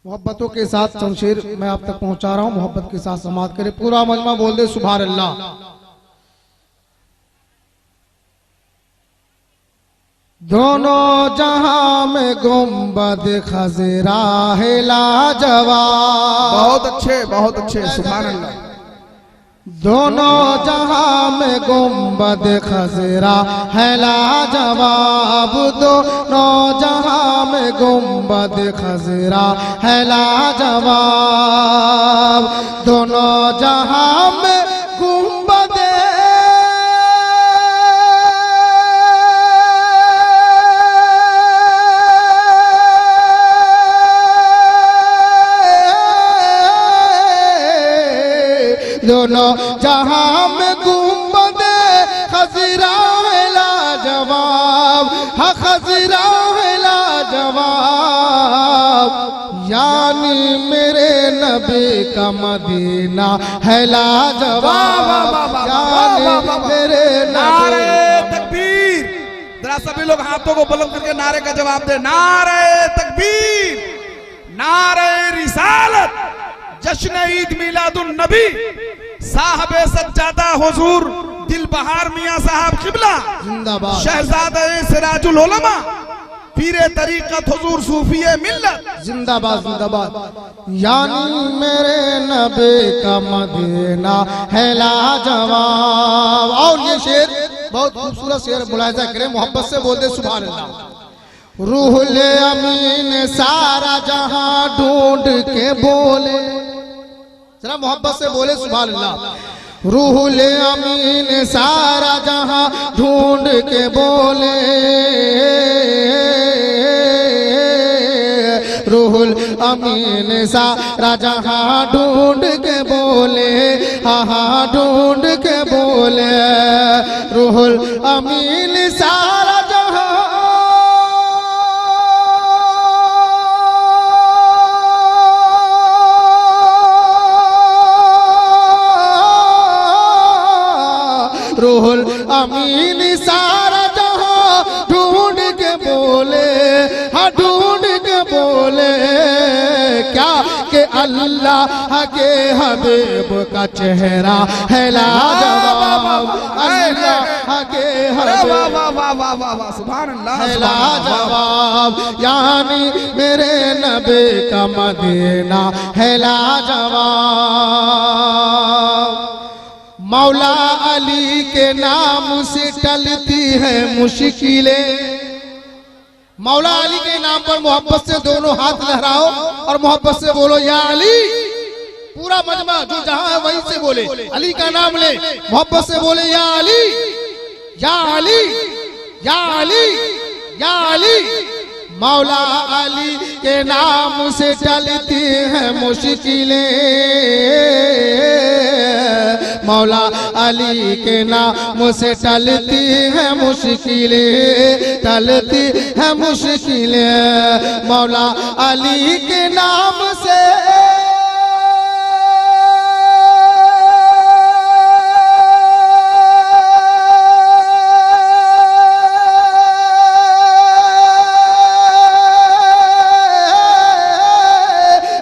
मोहब्बतों के साथ शमशेर मैं आप तक पहुंचा रहा हूं। मोहब्बत के साथ समात करे। पूरा मजमा बोल दे सुभान अल्लाह। दोनों जहां में गुंबद खजरा है लाजवाब। बहुत अच्छे सुभान अल्लाह। दोनों जहां में गुंबद खजरा है लाजवाब। दोनों जहां में गुंबद खजरा है लाजवाब। दोनों जहां में गुंबद दोनों जहां में गुंबद खजरा है लाजवाब। हाँ खजरा है लाजवाब। यानी मेरे नबी का मदीना है लाजवाब। यानी मेरे नारे तकबीर। जरा सभी लोग हाथों को बुलंद करके नारे का जवाब दे। नारे तकबीर, नारे रिसालत, जश्न ईद मिलादुन नबी, साहबे सज्जादा हुजूर दिल बहार मियां साहब किबला जिंदाबाद। शहजादा सिराजुल उलमा, पीरे तरीकत हुजूर सूफिए मिल्लत जिंदाबाद जिंदाबाद। यानी मेरे नबी का मदीना है लाजवाब। और ये शेर बहुत खूबसूरत शेर, मुलाहिजा करें, मोहब्बत से बोल दे सुभान अल्लाह। रूहुल अमीन सारा जहां ढूंढ के बोले, जरा मोहब्बत से बोले सुभान अल्लाह। रूहुल अमीन सारा जहां ढूंढ के बोले। रूहुल अमीन सारा जहां ढूंढ के बोले। हाँ ढूंढ के बोले। रूहुल अमीन सारा रूहुल अमीन सारा जहां ढूंढ के बोले। हाँ ढूंढ के बोले क्या कि अल्लाह के हबीब का चेहरा है लाजवाब। अल्लाह के हबीब सुभान अल्लाह है लाजवाब। यानी मेरे नबी का मदीना है लाजवाब। मौला अली के नाम से टलती है मुश्किलें। मौला अली के नाम पर मोहब्बत से दोनों हाथ लहराओ और मोहब्बत से बोलो या अली। पूरा मजमा जो जहां है वहीं से बोले, अली का नाम ले, मोहब्बत से बोले या अली या अली या अली या अली। मौला अली के नाम से टलती है मुश्किलें। मौला अली के नाम से टलती है मुश्किलें, टलती है मुश्किलें। मौला अली के नाम से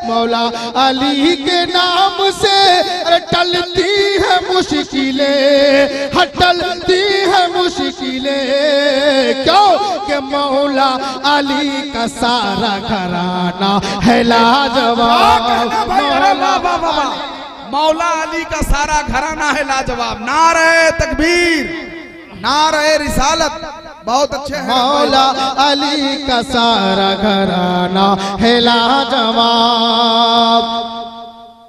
मौला अली के नाम से टलती है मुश्किलें, टलती है मुश्किलें। क्यों कि मौला अली का सारा घराना है लाजवाब। मौला अली का सारा घराना है लाजवाब। नारे तकबीर, नारे रिसालत, बहुत अच्छे हैं। मौला अली का सारा घराना है लाजवाब।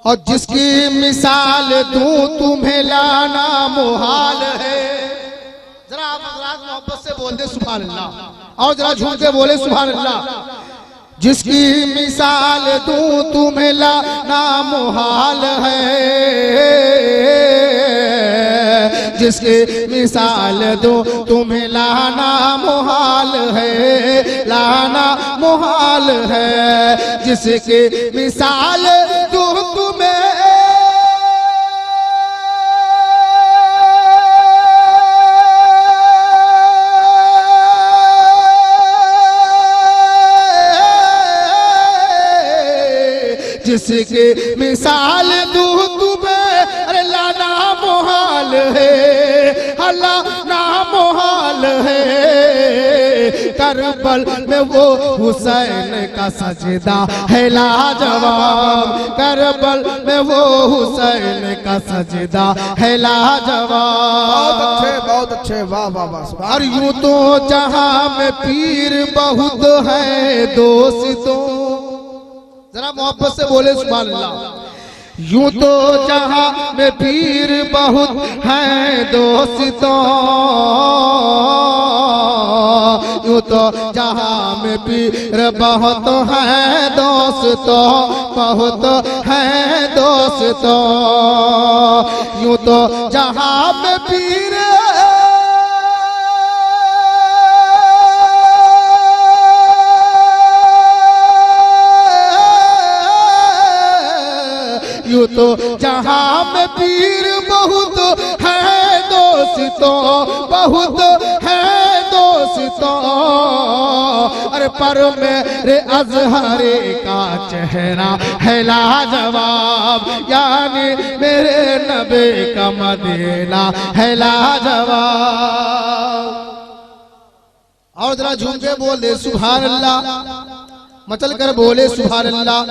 और जिसकी मिसाल दूं तुम्हें लाना मुहाल है। जरा आप हज़रात मोहब्बत से बोल दे सुभान अल्लाह। और जरा झूम के बोले सुभान अल्लाह। जिसकी मिसाल दूं तुम्हें लाना मुहाल है। जिसकी मिसाल दूं तुम्हें लाना मुहाल है, लाना मुहाल है। जिसकी मिसाल दूं तुम्हें जिसके मिसाल दूं तुम्हें अरे लाना मुहाल है, लाना मुहाल है। करबल में वो हुसैन का सजदा है लाजवाब, करबल में वो हुसैन का सजदा है लाजवाब। बहुत अच्छे, वाह वाह वाह। और यूं तो जहां में पीर बहुत है दोस्तों, जरा मोहब्बत से बोले सुभान अल्लाह। यूं तो जहां में पीर बहुत है दोस्तों, यूं तो जहां में पीर बहुत है दोस्तों, बहुत है दोस्तों। यूं तो जहां में पीर यूं तो जहां में पीर बहुत है दोस्तों, बहुत है दोस्तों। अरे पर मेरे अजहरे का चेहरा है लाजवाब, यानी मेरे नबी का मदीना है लाजवाब। और जरा झूम के बोल दे सुभान अल्लाह, मचल कर बोले सुभान अल्लाह।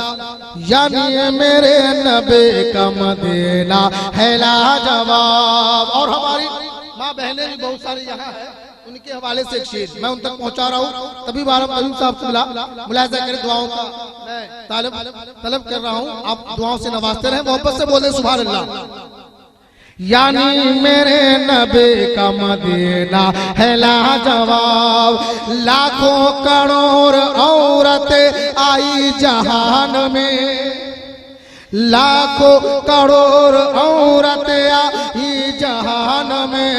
यानी मेरे नबी का मदीना है लाजवाब। और हमारी माँ बहनें भी बहुत सारी यहाँ है, उनके हवाले से एक शेर मैं उन तक पहुँचा रहा हूँ। तभी बार तभी साहब से मुलाहिजा करें, दुआओं का मैं तलब कर रहा हूँ। आप दुआओं से नवाजते रहे, मोहब्बत से बोले सुभान अल्लाह। यानी मेरे नबी का मदीना है लाजवाब। लाखों करोड़ औरतें आई जहान में, लाखों करोड़ औरतें आई जहान में,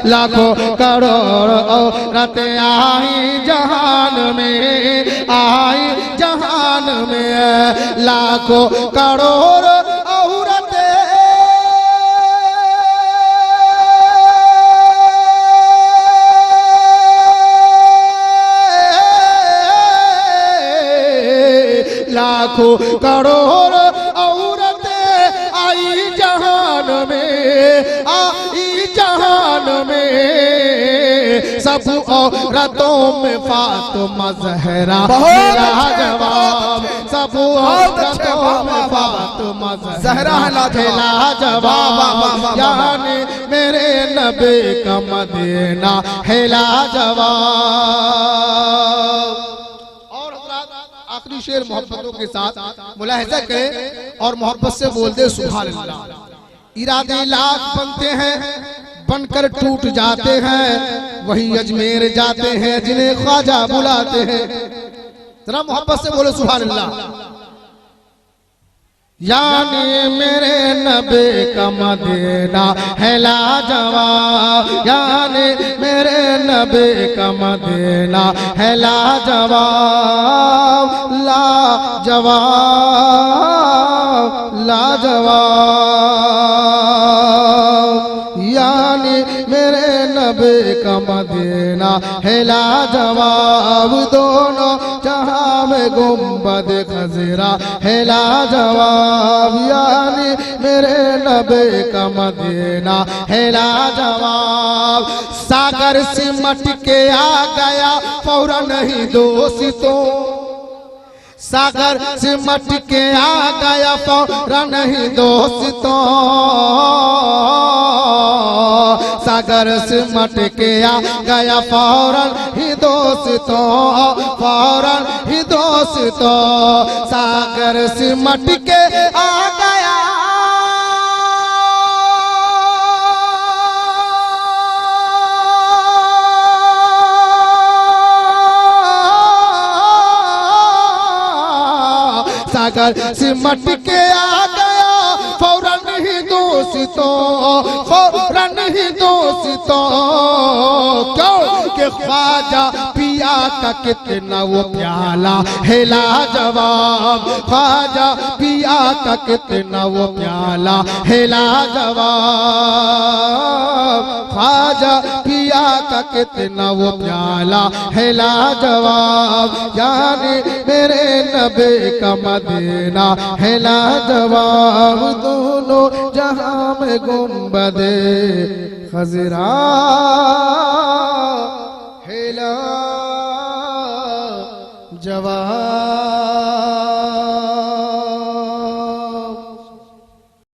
लाखों करोड़ औरतें आई जहान में, आई जहान में। लाखों करोड़ औरतें लाखों करोड़ औरतें आई जहान में, आई जहान में। सब औरतों में फातिमा ज़हरा लाजवाब, सब औरतों में फातिमा ज़हरा लाजवाब। यानी मेरे नबी का मदीना है लाजवाब। और आखिरी शेर मोहब्बतों के साथ मुलाहिजा करें और मोहब्बत से बोल दे सुभान अल्लाह। इरादे लाख बनते हैं, बनकर टूट जाते हैं, वही अजमेर जाते हैं जिन्हें ख्वाजा बुलाते हैं। जरा मोहब्बत से बोलो सुभान अल्लाह। यानी मेरे नबी का मदीना है लाजवाब, यानी मेरे नबी का मदीना है लाजवाब, लाजवाब, लाजवाब। यानी मेरे नबी का मदीना है लाजवाब। दोनों जहां में गुंबद खजरा है लाजवाब, यानी मेरे नबी का मदीना है लाजवाब। सागर सिमट के आ गया फौरन ही दोस्तों, सागर सिमट के आ गया फौरन ही दोस्तों, सागर सिमट के आ गया फौरन ही दोस्तों, फौरन ही दोस्तों। सागर सिमट के आ गया सागर सिमट के आ गया फौरन ही दोस्तों, फौरन ही दोस्तों। क्यों कि ख्वाजा पिया का कितना वो प्याला है लाजवाब, ख्वाजा पिया का कितना वो प्याला है लाजवाब, ख्वाजा पिया पिया का कितना वो प्याला है लाजवाब, जाने मेरे नबी का मदीना है लाजवाब, दोनों जहां में गुंबदे खजरा है लाजवाब।